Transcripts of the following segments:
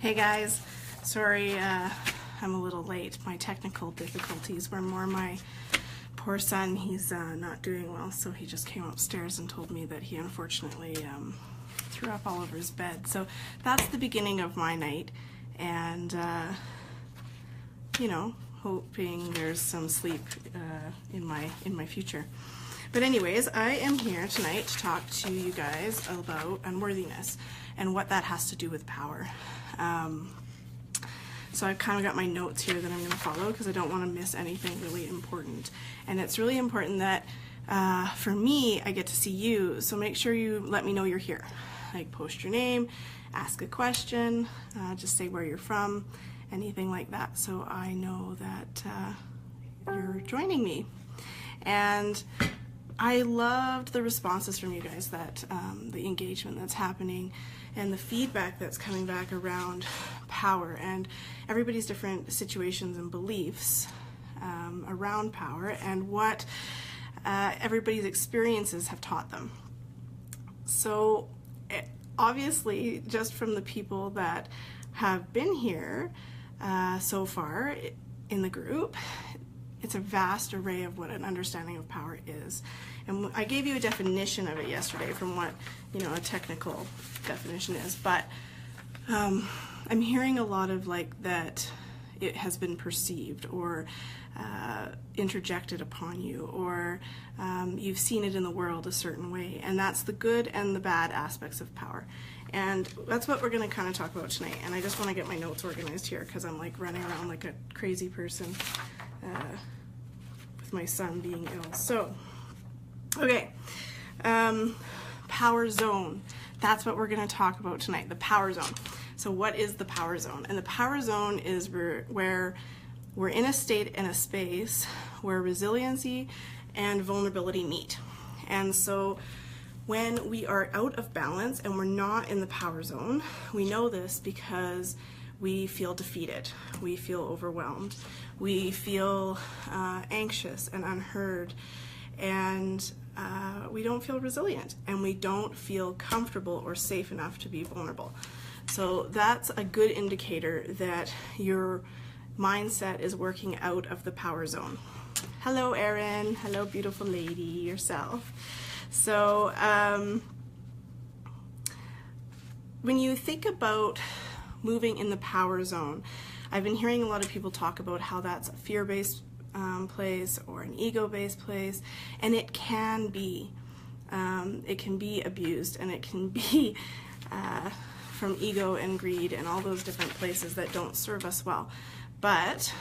Hey guys, sorry I'm a little late. My technical difficulties were more my poor son. He's not doing well, so he just came upstairs and told me that he unfortunately threw up all over his bed. So that's the beginning of my night, and you know, hoping there's some sleep in my future. But anyways, I am here tonight to talk to you guys about unworthiness and what that has to do with power. So I've kind of got my notes here that I'm going to follow because I don't want to miss anything really important. And it's really important that for me, I get to see you, so make sure you let me know you're here. Like, post your name, ask a question, just say where you're from, anything like that, so I know that you're joining me. And I loved the responses from you guys, that the engagement that's happening and the feedback that's coming back around power and everybody's different situations and beliefs around power and what everybody's experiences have taught them. So obviously, just from the people that have been here so far in the group, it's a vast array of what an understanding of power is. And I gave you a definition of it yesterday from what, you know, a technical definition is, but I'm hearing a lot of like that it has been perceived or interjected upon you, or you've seen it in the world a certain way, and that's the good and the bad aspects of power. And that's what we're going to kind of talk about tonight. And I just want to get my notes organized here because I'm like running around like a crazy person with my son being ill. So, okay, power zone. That's what we're going to talk about tonight, the power zone. So what is the power zone? And the power zone is where we're in a state and a space where resiliency and vulnerability meet. And so when we are out of balance and we're not in the power zone, we know this because we feel defeated, we feel overwhelmed, we feel anxious and unheard, and we don't feel resilient, and we don't feel comfortable or safe enough to be vulnerable. So that's a good indicator that your mindset is working out of the power zone. Hello, Erin. Hello, beautiful lady, yourself. So when you think about moving in the power zone, I've been hearing a lot of people talk about how that's a fear-based place or an ego-based place, and it can be abused, and it can be from ego and greed and all those different places that don't serve us well. But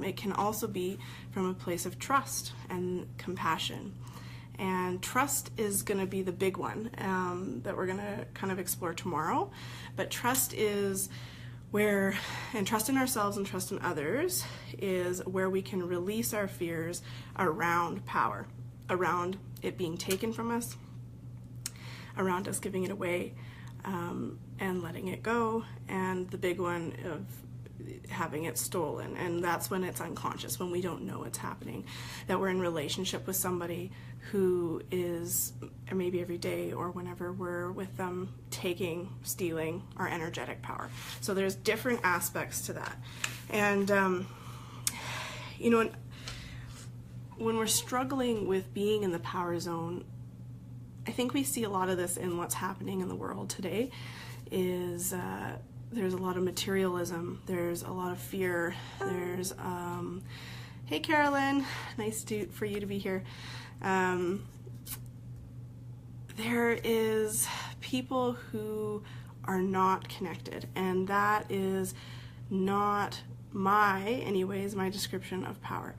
it can also be from a place of trust and compassion. And trust is going to be the big one that we're going to kind of explore tomorrow. But trust is where, and trust in ourselves and trust in others is where we can release our fears around power, around it being taken from us, around us giving it away, and letting it go, and the big one of having it stolen. And that's when it's unconscious, when we don't know it's happening, that we're in relationship with somebody who is, or maybe every day or whenever we're with them, stealing our energetic power. So there's different aspects to that. And you know, when we're struggling with being in the power zone, I think we see a lot of this in what's happening in the world today. Is there's a lot of materialism, there's a lot of fear, there's hey Carolyn, nice for you to be here. There is people who are not connected, and that is not my description of power.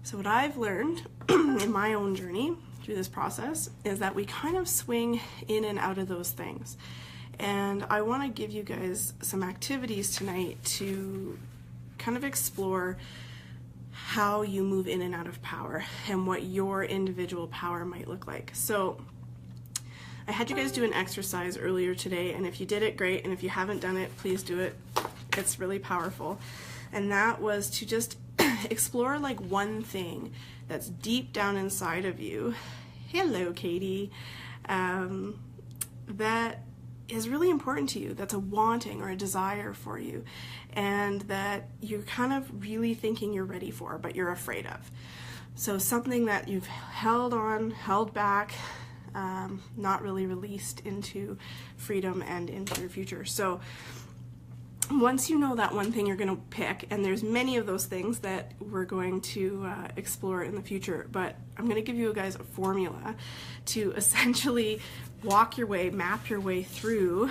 So what I've learned in my own journey through this process is that we kind of swing in and out of those things. And I want to give you guys some activities tonight to kind of explore how you move in and out of power and what your individual power might look like. So I had you guys do an exercise earlier today, and if you did it, great, and if you haven't done it, please do it. It's really powerful. And that was to just explore like one thing that's deep down inside of you. Hello, Katie. That is really important to you, that's a wanting or a desire for you, and that you're kind of really thinking you're ready for, but you're afraid of. So something that you've held on, held back, not really released into freedom and into your future. So once you know that one thing you're going to pick, and there's many of those things that we're going to explore in the future, but I'm going to give you guys a formula to essentially walk your way, map your way through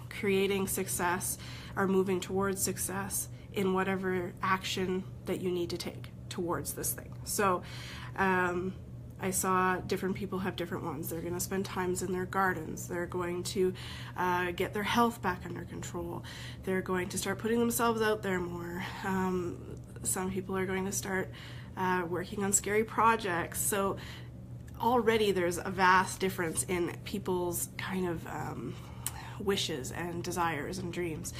creating success or moving towards success in whatever action that you need to take towards this thing. So I saw different people have different ones. They're going to spend times in their gardens. They're going to get their health back under control. They're going to start putting themselves out there more. Some people are going to start working on scary projects. So already there's a vast difference in people's kind of wishes and desires and dreams.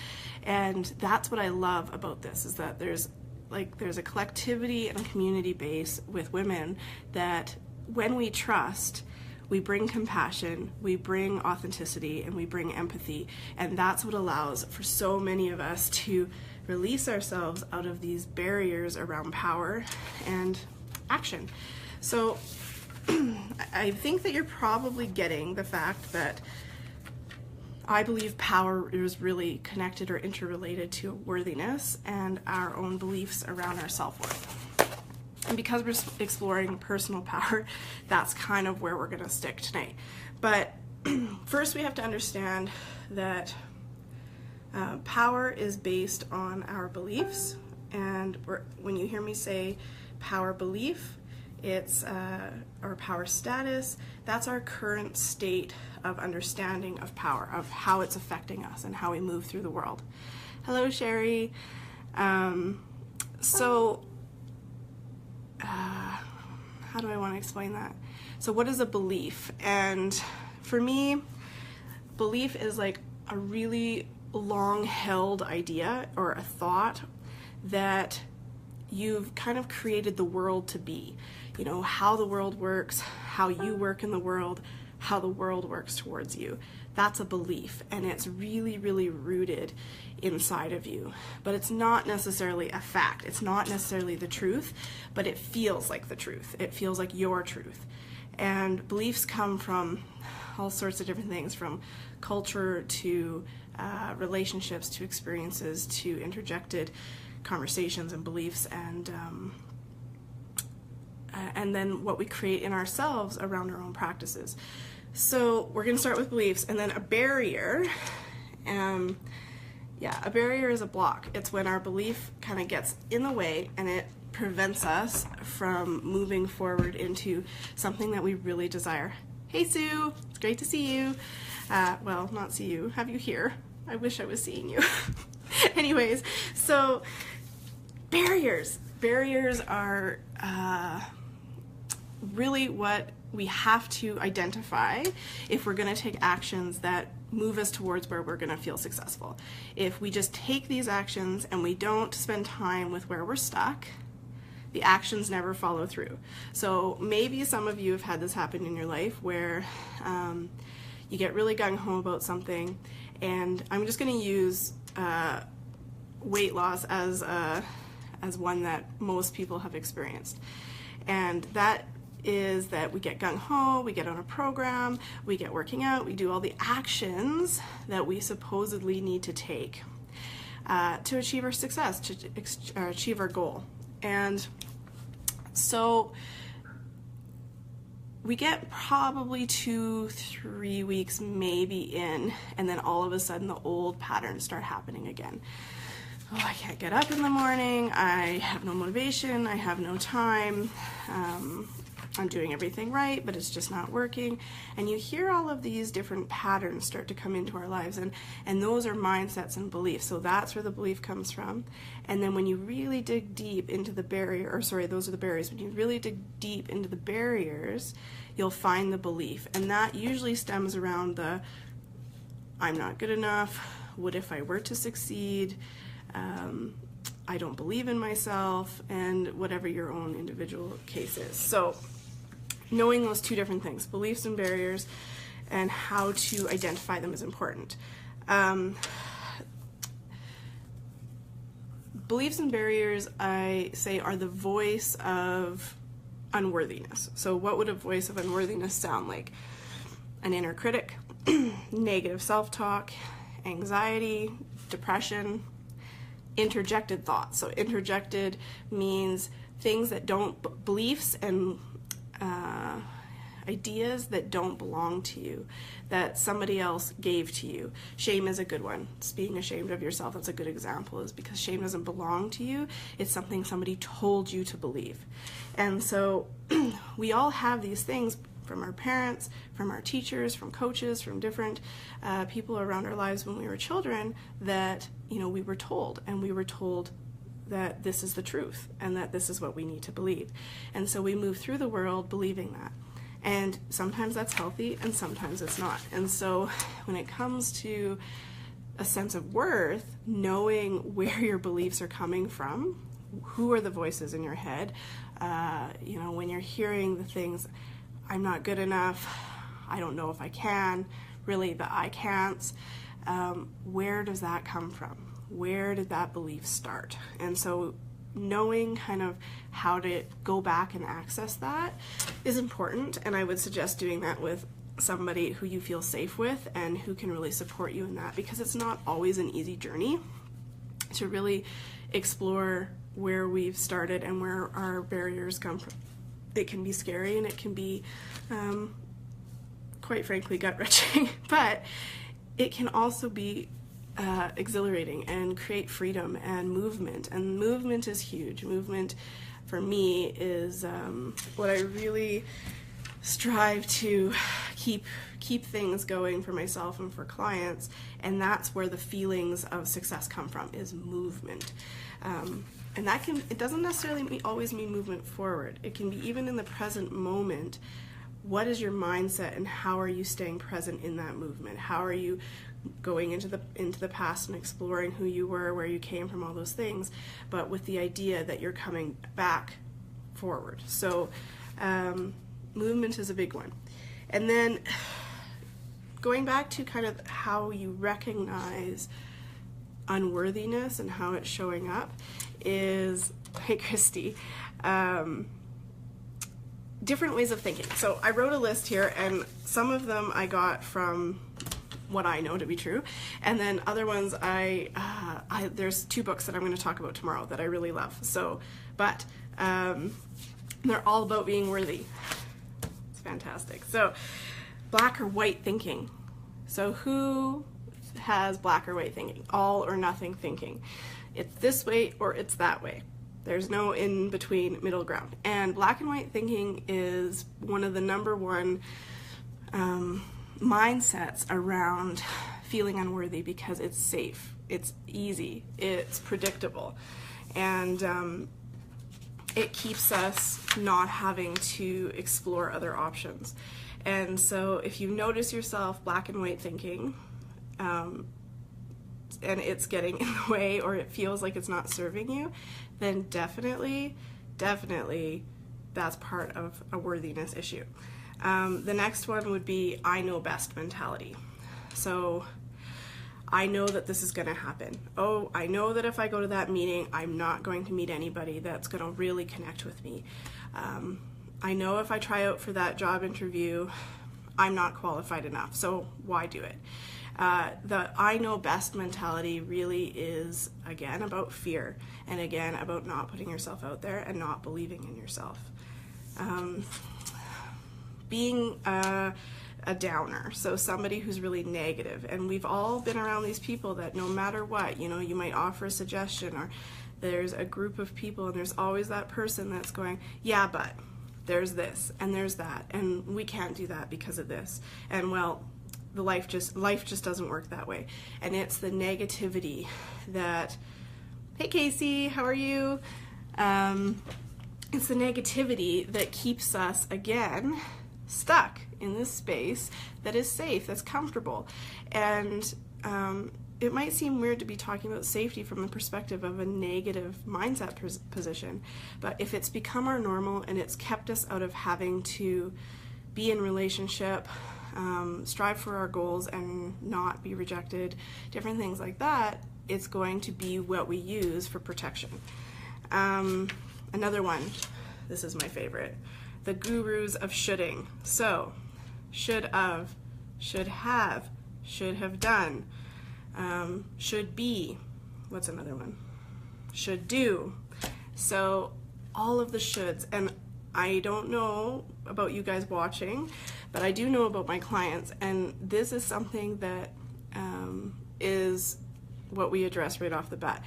And that's what I love about this, is that there's a collectivity and a community base with women that when we trust, we bring compassion, we bring authenticity, and we bring empathy. And that's what allows for so many of us to release ourselves out of these barriers around power and action. So I think that you're probably getting the fact that I believe power is really connected or interrelated to worthiness and our own beliefs around our self-worth. And because we're exploring personal power, that's kind of where we're going to stick tonight. But first we have to understand that power is based on our beliefs. And when you hear me say power belief, it's our power status. That's our current state of understanding of power, of how it's affecting us and how we move through the world. Hello, Sherry. How do I want to explain that? So what is a belief? And for me, belief is like a really long-held idea or a thought that you've kind of created the world to be. You know, how the world works, how you work in the world, how the world works towards you. That's a belief, and it's really, really rooted inside of you. But it's not necessarily a fact. It's not necessarily the truth, but it feels like the truth. It feels like your truth. And beliefs come from all sorts of different things, from culture to relationships to experiences to interjected conversations and beliefs, and then what we create in ourselves around our own practices. So we're going to start with beliefs, and then a barrier. A barrier is a block. It's when our belief kind of gets in the way and it prevents us from moving forward into something that we really desire. Hey Sue, it's great to see you. Well, not see you, have you here. I wish I was seeing you. Anyways, so barriers. Barriers are really what we have to identify if we're going to take actions that move us towards where we're going to feel successful. If we just take these actions and we don't spend time with where we're stuck, the actions never follow through. So maybe some of you have had this happen in your life where you get really gung-ho about something, and I'm just going to use weight loss as one that most people have experienced. And that is that we get gung-ho, we get on a program, we get working out, we do all the actions that we supposedly need to take to achieve our success, to achieve our goal. And so we get probably 2-3 weeks maybe in, and then all of a sudden the old patterns start happening again. Oh, I can't get up in the morning, I have no motivation, I have no time, I'm doing everything right, but it's just not working. And you hear all of these different patterns start to come into our lives, and those are mindsets and beliefs. So that's where the belief comes from. And then when you really dig deep into the those are the barriers. When you really dig deep into the barriers, you'll find the belief. And that usually stems around the, I'm not good enough, what if I were to succeed, I don't believe in myself, and whatever your own individual case is. So knowing those two different things, beliefs and barriers, and how to identify them is important. Beliefs and barriers, I say, are the voice of unworthiness. So what would a voice of unworthiness sound like? An inner critic, negative self-talk, anxiety, depression, interjected thoughts. So interjected means things that don't, beliefs and ideas that don't belong to you, that somebody else gave to you. Shame is a good one. It's being ashamed of yourself. That's a good example, is because shame doesn't belong to you. It's something somebody told you to believe. And so we all have these things from our parents, from our teachers, from coaches, from different people around our lives when we were children, that, you know, we were told, and we were told that this is the truth and that this is what we need to believe. And so we move through the world believing that. And sometimes that's healthy and sometimes it's not. And so when it comes to a sense of worth, knowing where your beliefs are coming from, who are the voices in your head, you know, when you're hearing the things, I'm not good enough, I don't know if I can, really the I can'ts, where does that come from? Where did that belief start? And so knowing kind of how to go back and access that is important, and I would suggest doing that with somebody who you feel safe with and who can really support you in that, because it's not always an easy journey to really explore where we've started and where our barriers come from. It can be scary and it can be quite frankly gut-wrenching, but it can also be exhilarating and create freedom and movement. And movement is huge. Movement for me is what I really strive to keep things going for myself and for clients, and that's where the feelings of success come from, is movement. And that it doesn't necessarily always mean movement forward. It can be even in the present moment. What is your mindset and how are you staying present in that movement? How are you going into the past and exploring who you were, where you came from, all those things, but with the idea that you're coming back forward. So movement is a big one. And then going back to kind of how you recognize unworthiness and how it's showing up is, hey Christy, different ways of thinking. So I wrote a list here, and some of them I got from what I know to be true, and then other ones there's 2 books that I'm going to talk about tomorrow that I really love. So, but they're all about being worthy. It's fantastic. So, black or white thinking. So who has black or white thinking? All or nothing thinking. It's this way or it's that way. There's no in between middle ground. And black and white thinking is one of the number one mindsets around feeling unworthy, because it's safe, it's easy, it's predictable, and it keeps us not having to explore other options. And so if you notice yourself black and white thinking, and it's getting in the way, or it feels like it's not serving you, then definitely that's part of a worthiness issue. The next one would be I know best mentality. So I know that this is going to happen. Oh, I know that if I go to that meeting, I'm not going to meet anybody that's going to really connect with me. I know if I try out for that job interview, I'm not qualified enough, so why do it? The I know best mentality really is, again, about fear, and again, about not putting yourself out there and not believing in yourself. Being a downer, so somebody who's really negative, and we've all been around these people that no matter what, you know, you might offer a suggestion, or there's a group of people and there's always that person that's going, yeah, but there's this and there's that, and we can't do that because of this, and well, life just doesn't work that way. And it's the negativity that, hey Casey, how are you? It's the negativity that keeps us, again, stuck in this space that is safe, that's comfortable. And it might seem weird to be talking about safety from the perspective of a negative mindset position, but if it's become our normal and it's kept us out of having to be in relationship, strive for our goals and not be rejected, different things like that, it's going to be what we use for protection. Another one, this is my favorite, the gurus of shoulding. So, should of, should have done, should be, what's another one? Should do. So, all of the shoulds, and I don't know about you guys watching, but I do know about my clients, and this is something that is what we address right off the bat.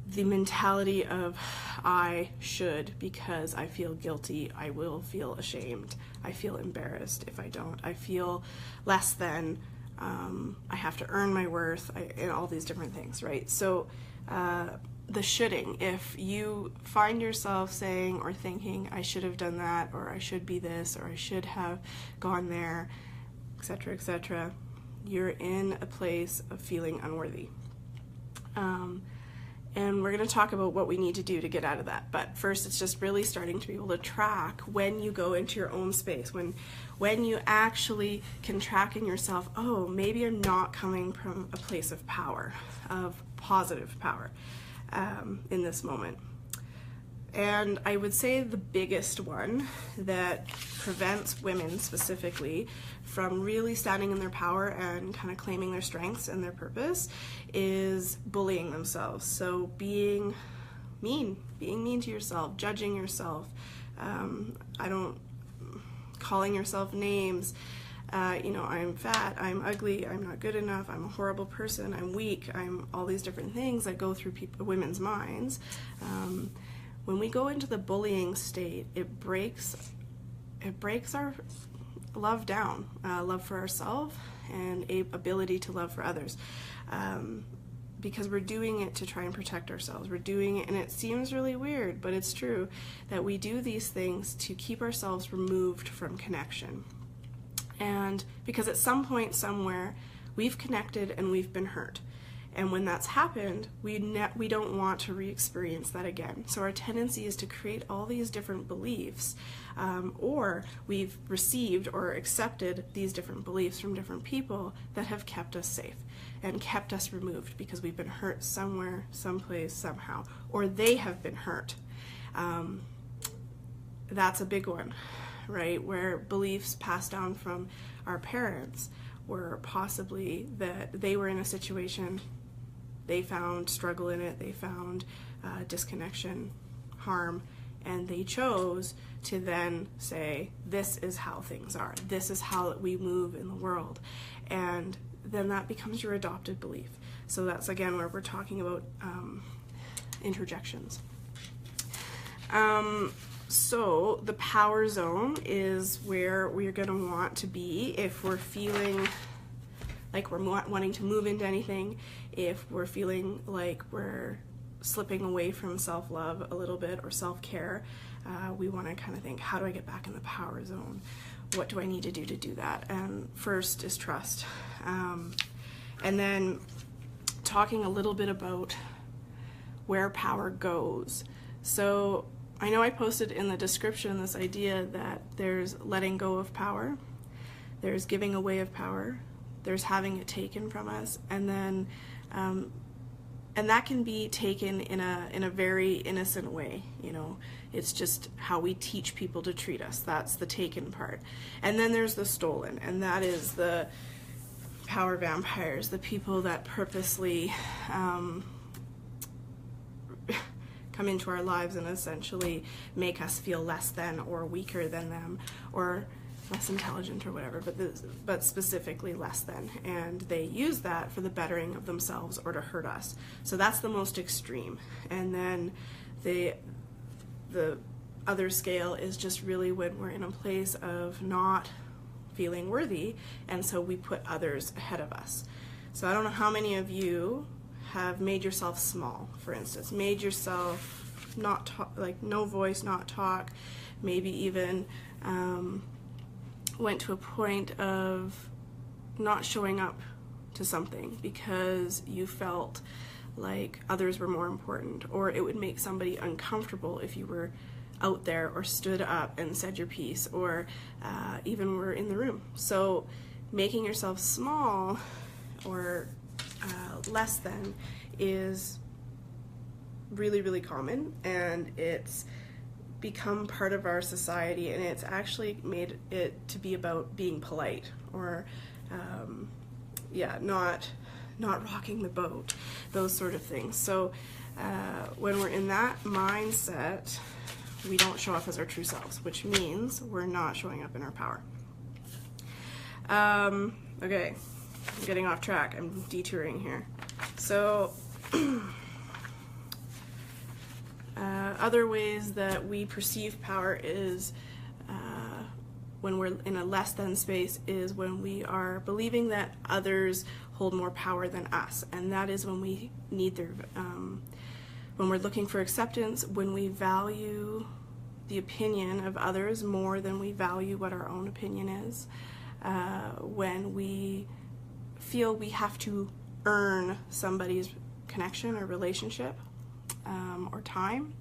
The mentality of I should, because I feel guilty, I will feel ashamed, I feel embarrassed if I don't, I feel less than, I have to earn my worth, and all these different things, right? So the shoulding, if you find yourself saying or thinking, I should have done that, or I should be this, or I should have gone there, etc., etc., you're in a place of feeling unworthy. And we're going to talk about what we need to do to get out of that. But first, it's just really starting to be able to track when you go into your own space, when you actually can track in yourself, oh, maybe I'm not coming from a place of power, of positive power in this moment. And I would say the biggest one that prevents women specifically from really standing in their power and kind of claiming their strengths and their purpose is bullying themselves. So being mean to yourself, judging yourself, calling yourself names, I'm fat, I'm ugly, I'm not good enough, I'm a horrible person, I'm weak, I'm all these different things that go through women's minds. When we go into the bullying state, it breaks our love down, love for ourselves and ability to love for others, because we're doing it to try and protect ourselves. We're doing it, and it seems really weird, but it's true, that we do these things to keep ourselves removed from connection. And because at some point somewhere we've connected and we've been hurt. And when that's happened, we don't want to re-experience that again. So our tendency is to create all these different beliefs, or we've received or accepted these different beliefs from different people that have kept us safe and kept us removed because we've been hurt somewhere, someplace, somehow, or they have been hurt. That's a big one, right? Where beliefs passed down from our parents were possibly that they were in a situation, they found struggle in it, they found disconnection, harm, and they chose to then say, this is how things are, this is how we move in the world, and then that becomes your adopted belief. So that's again where we're talking about interjections. So the power zone is where we're going to want to be if we're feeling like we're wanting to move into anything, if we're feeling like we're slipping away from self-love a little bit or self-care. We want to kind of think, how do I get back in the power zone? What do I need to do that? And first is trust. And then talking a little bit about where power goes. So I know I posted in the description this idea that there's letting go of power, there's giving away of power, there's having it taken from us, and then and that can be taken in a very innocent way. It's just how we teach people to treat us. That's the taken part. And then there's the stolen, and that is the power vampires, the people that purposely come into our lives and essentially make us feel less than or weaker than them or less intelligent or whatever, but specifically less than, and they use that for the bettering of themselves or to hurt us. So that's the most extreme. And then the other scale is just really when we're in a place of not feeling worthy, and so we put others ahead of us. So I don't know how many of you have made yourself small, for instance, made yourself not talk, like no voice, not talk, maybe even went to a point of not showing up to something because you felt like others were more important, or it would make somebody uncomfortable if you were out there or stood up and said your piece, or even were in the room. So making yourself small or less than is really, really common, and it's become part of our society, and it's actually made it to be about being polite, or not rocking the boat, those sort of things. So when we're in that mindset, we don't show up as our true selves, which means we're not showing up in our power. Okay, I'm getting off track. I'm detouring here. So other ways that we perceive power is when we're in a less than space, is when we are believing that others hold more power than us, and that is when we need their when we're looking for acceptance, when we value the opinion of others more than we value what our own opinion is, when we feel we have to earn somebody's connection or relationship or time.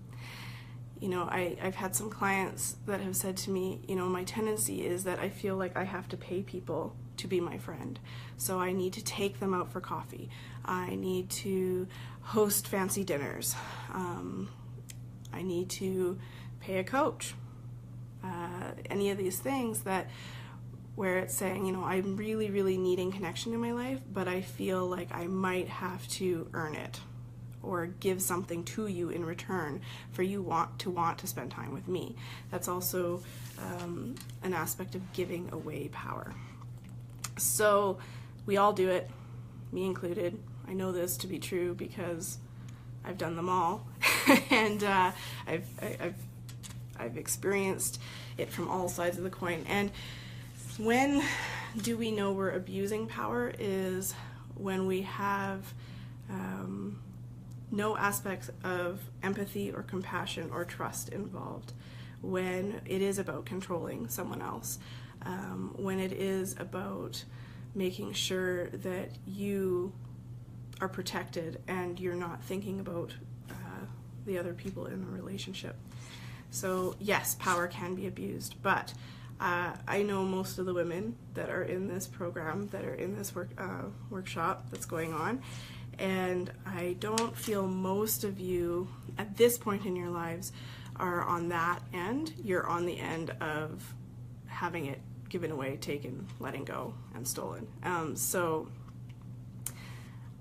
You know, I've had some clients that have said to me, you know, my tendency is that I feel like I have to pay people to be my friend. So I need to take them out for coffee. I need to host fancy dinners. I need to pay a coach. Any of these things that where it's saying, you know, I'm really, really needing connection in my life, but I feel like I might have to earn it or give something to you in return for you want to spend time with me. That's also an aspect of giving away power. So we all do it, me included. I know this to be true because I've done them all, and I've experienced it from all sides of the coin. And when do we know we're abusing power is when we have no aspects of empathy or compassion or trust involved, when it is about controlling someone else, when it is about making sure that you are protected and you're not thinking about the other people in the relationship. So yes, power can be abused, but I know most of the women that are in this program, that are in this workshop that's going on, and I don't feel most of you at this point in your lives are on that end. You're on the end of having it given away, taken, letting go, and stolen. So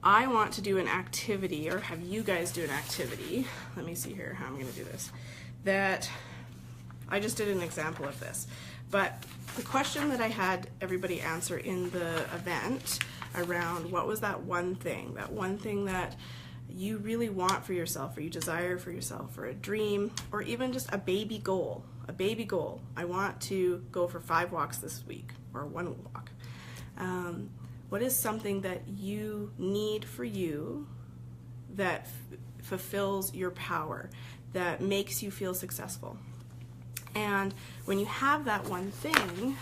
I want to do an activity, or have you guys do an activity. Let me see here how I'm going to do this. That I just did an example of this, but the question that I had everybody answer in the event around what was that one thing that you really want for yourself, or you desire for yourself, or a dream, or even just a baby goal. I want to go for 5 walks this week, or 1 walk. What is something that you need for you that fulfills your power, that makes you feel successful? And when you have that one thing,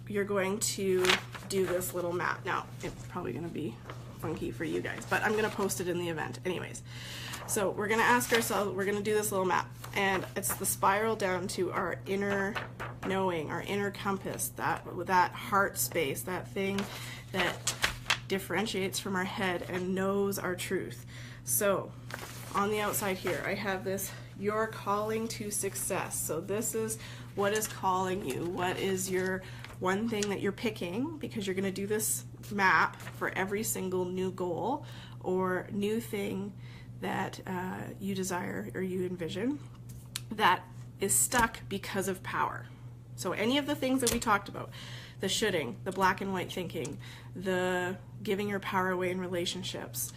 you're going to do this little map. Now, it's probably going to be funky for you guys, but I'm going to post it in the event anyways. So we're going to ask ourselves, we're going to do this little map, and it's the spiral down to our inner knowing, our inner compass, that heart space, that thing that differentiates from our head and knows our truth. So on the outside here, I have this, your calling to success. So this is what is calling you. What is your one thing that you're picking, because you're going to do this map for every single new goal or new thing that you desire or you envision that is stuck because of power. So any of the things that we talked about, the shoulding, the black and white thinking, the giving your power away in relationships,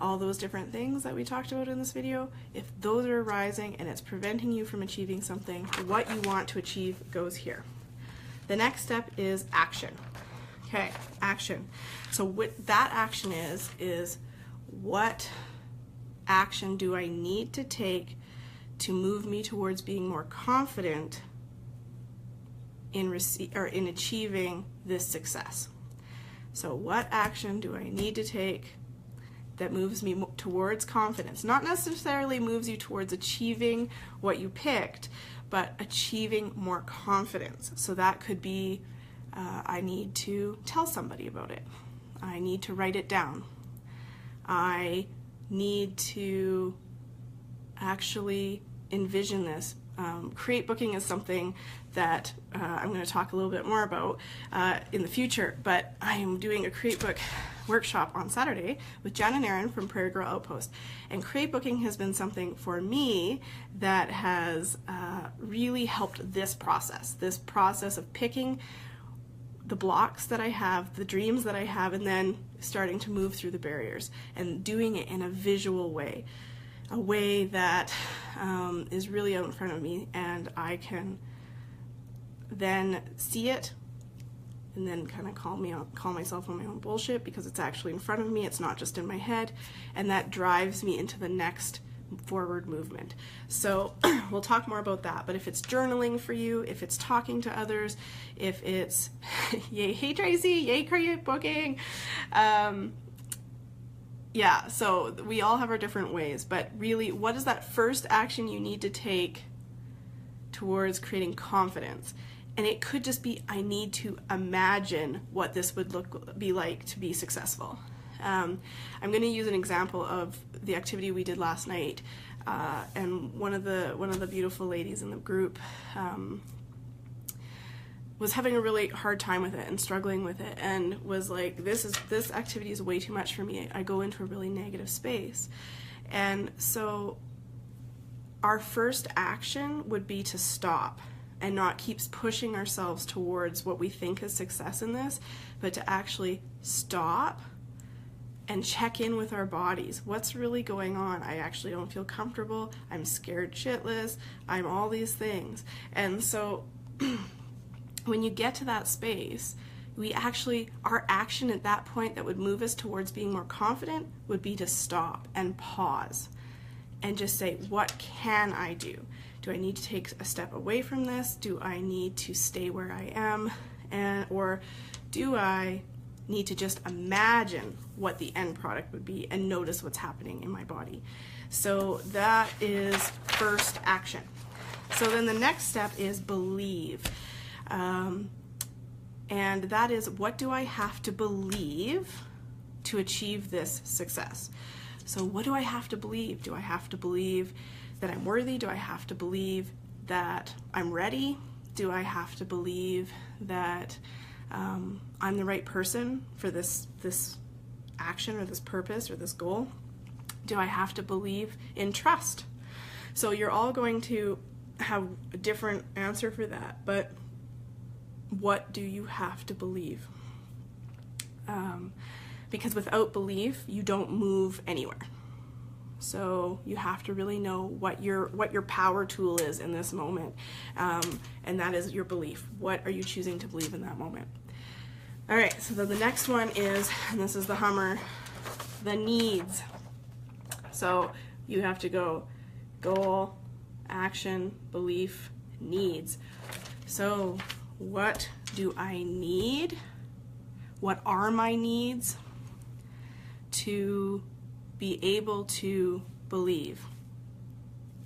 all those different things that we talked about in this video, if those are arising and it's preventing you from achieving something, what you want to achieve goes here. The next step is action. Okay, action. So what that action is what action do I need to take to move me towards being more confident in achieving this success? So what action do I need to take that moves me towards confidence. Not necessarily moves you towards achieving what you picked, but achieving more confidence. So that could be, I need to tell somebody about it. I need to write it down. I need to actually envision this. Create booking is something that I'm going to talk a little bit more about in the future, but I am doing a Create Book workshop on Saturday with Jen and Aaron from Prairie Girl Outpost. And Create Booking has been something for me that has really helped this process of picking the blocks that I have, the dreams that I have, and then starting to move through the barriers and doing it in a visual way. A way that is really out in front of me, and I can then see it and then kind of call myself on my own bullshit because it's actually in front of me, it's not just in my head, and that drives me into the next forward movement. So we'll talk more about that, but if it's journaling for you, if it's talking to others, if it's yay, hey Tracy, yay Create Booking, yeah, so we all have our different ways, but really, what is that first action you need to take towards creating confidence? And it could just be, I need to imagine what this would be like to be successful. I'm going to use an example of the activity we did last night, and one of the beautiful ladies in the group was having a really hard time with it and struggling with it, and was like, this activity is way too much for me. I go into a really negative space. And so our first action would be to stop and not keep pushing ourselves towards what we think is success in this, but to actually stop and check in with our bodies. What's really going on? I actually don't feel comfortable. I'm scared shitless. I'm all these things. And so when you get to that space, our action at that point that would move us towards being more confident would be to stop and pause and just say, what can I do? Do I need to take a step away from this? Do I need to stay where I am? Or do I need to just imagine what the end product would be and notice what's happening in my body? So that is first action. So then the next step is believe. And that is, what do I have to believe to achieve this success? So what do I have to believe? Do I have to believe that I'm worthy? Do I have to believe that I'm ready? Do I have to believe that I'm the right person for this action or this purpose or this goal? Do I have to believe in trust? So you're all going to have a different answer for that, but what do you have to believe? Because without belief, you don't move anywhere. So you have to really know what your power tool is in this moment, and that is your belief. What are you choosing to believe in that moment? All right, so then the next one is, and this is the Hummer, the needs. So you have to go goal, action, belief, needs. So what do I need? What are my needs to be able to believe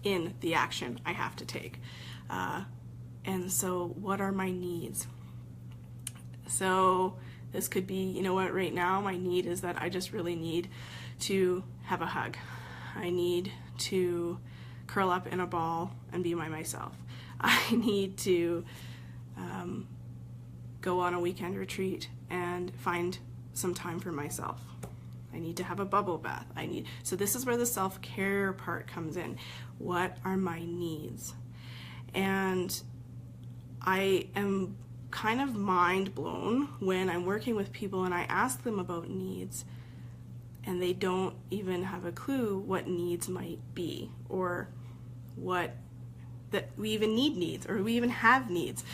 in the action I have to take? And so what are my needs? So this could be, you know what, right now my need is that I just really need to have a hug. I need to curl up in a ball and be myself. I need to go on a weekend retreat and find some time for myself. I need to have a bubble bath. So this is where the self-care part comes in. What are my needs? And I am kind of mind blown when I'm working with people and I ask them about needs and they don't even have a clue what needs might be, or that we even need needs, or we even have needs.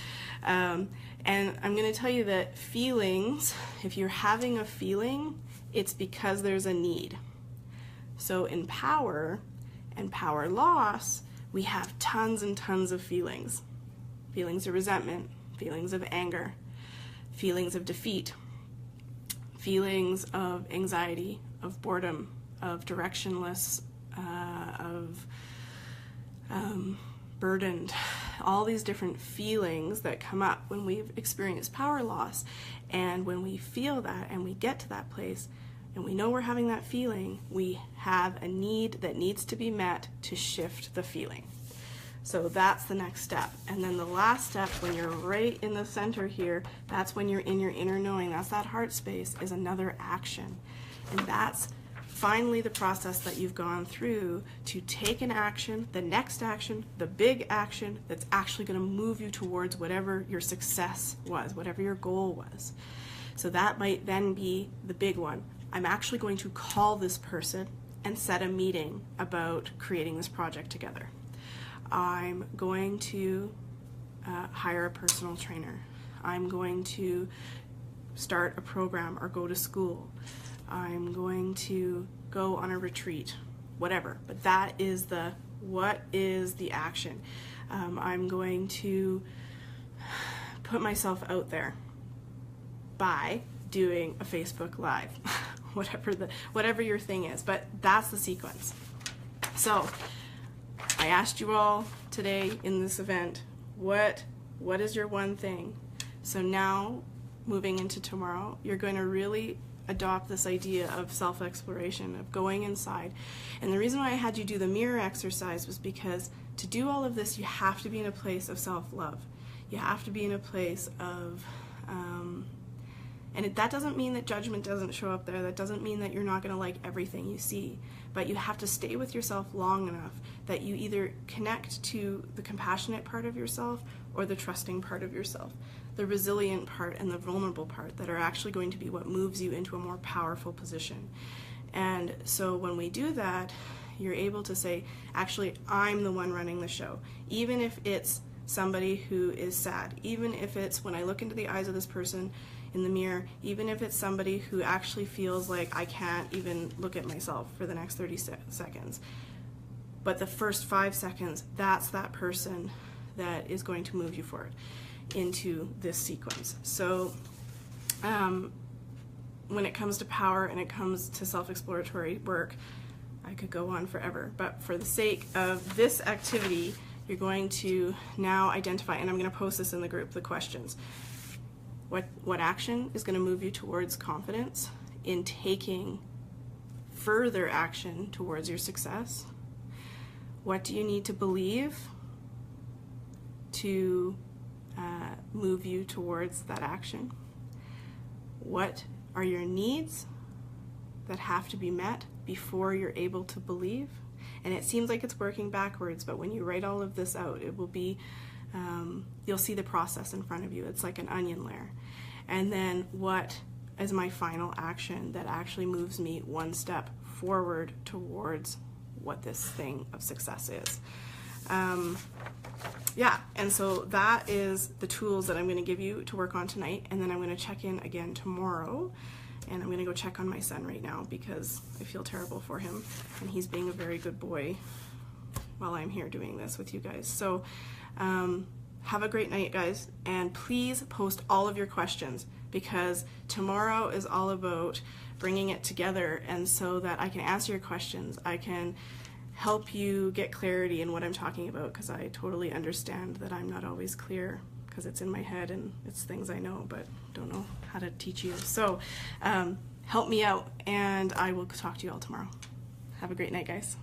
And I'm going to tell you that feelings, if you're having a feeling, it's because there's a need. So in power and power loss, we have tons and tons of feelings. Feelings of resentment, feelings of anger, feelings of defeat, feelings of anxiety, of boredom, of directionless, of burdened, all these different feelings that come up when we've experienced power loss. And when we feel that and we get to that place and we know we're having that feeling, we have a need that needs to be met to shift the feeling. So that's the next step. And then the last step, when you're right in the center here, that's when you're in your inner knowing, that's that heart space, is another action. And that's finally the process that you've gone through to take an action, the next action, the big action that's actually going to move you towards whatever your success was, whatever your goal was. So that might then be the big one. I'm actually going to call this person and set a meeting about creating this project together. I'm going to hire a personal trainer. I'm going to start a program or go to school. I'm going to go on a retreat, whatever. But that is what is the action? I'm going to put myself out there by doing a Facebook Live, whatever your thing is. But that's the sequence. So I asked you all today in this event, what is your one thing? So now, moving into tomorrow, you're going to really adopt this idea of self-exploration, of going inside. And the reason why I had you do the mirror exercise was because to do all of this, you have to be in a place of self-love. You have to be in a place of, that doesn't mean that judgment doesn't show up there. That doesn't mean that you're not going to like everything you see. But you have to stay with yourself long enough that you either connect to the compassionate part of yourself or the trusting part of yourself, the resilient part and the vulnerable part that are actually going to be what moves you into a more powerful position. And so when we do that, you're able to say, actually, I'm the one running the show. Even if it's somebody who is sad, even if it's when I look into the eyes of this person in the mirror, even if it's somebody who actually feels like I can't even look at myself for the next 30 seconds. But the first 5 seconds, that's that person that is going to move you forward into this sequence. So when it comes to power and it comes to self-exploratory work, I could go on forever, but for the sake of this activity, you're going to now identify, and I'm going to post this in the group, the questions. What action is going to move you towards confidence in taking further action towards your success? What do you need to believe to move you towards that action? What are your needs that have to be met before you're able to believe? And it seems like it's working backwards, but when you write all of this out, it will be, you'll see the process in front of you. It's like an onion layer. And then what is my final action that actually moves me one step forward towards what this thing of success is? Yeah, and so that is the tools that I'm going to give you to work on tonight, and then I'm going to check in again tomorrow, and I'm going to go check on my son right now because I feel terrible for him, and he's being a very good boy while I'm here doing this with you guys. So have a great night, guys, and please post all of your questions because tomorrow is all about bringing it together, and so that I can answer your questions, I can help you get clarity in what I'm talking about, because I totally understand that I'm not always clear because it's in my head and it's things I know but don't know how to teach you. So help me out, and I will talk to you all tomorrow. Have a great night, guys.